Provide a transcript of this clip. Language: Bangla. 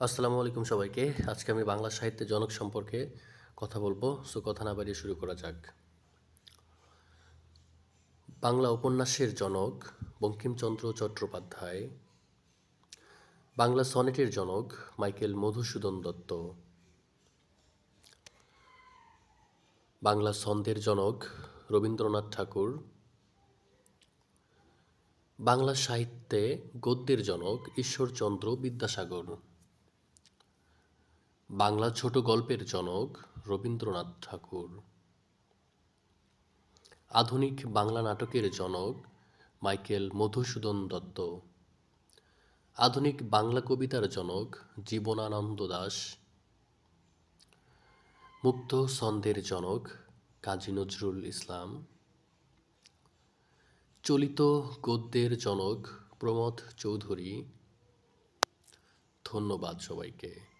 আসসালামু আলাইকুম সবাইকে। আজকে আমি বাংলা সাহিত্যের জনক সম্পর্কে কথা বলবো। কথা না বাড়িয়ে শুরু করা যাক। বাংলা উপন্যাসের জনক বঙ্কিমচন্দ্র চট্টোপাধ্যায়। বাংলা সনেটের জনক মাইকেল মধুসূদন দত্ত। বাংলা ছন্দের জনক রবীন্দ্রনাথ ঠাকুর। বাংলা সাহিত্যে গদ্যের জনক ঈশ্বরচন্দ্র বিদ্যাসাগর। বাংলা ছোট গল্পের জনক রবীন্দ্রনাথ ঠাকুর। আধুনিক বাংলা নাটকের জনক মাইকেল মধুসূদন দত্ত। আধুনিক বাংলা কবিতার জনক জীবনানন্দ দাশ। মুক্ত ছন্দের জনক কাজী নজরুল ইসলাম। চলিত গদ্যের জনক প্রমথ চৌধুরী। ধন্যবাদ সবাইকে।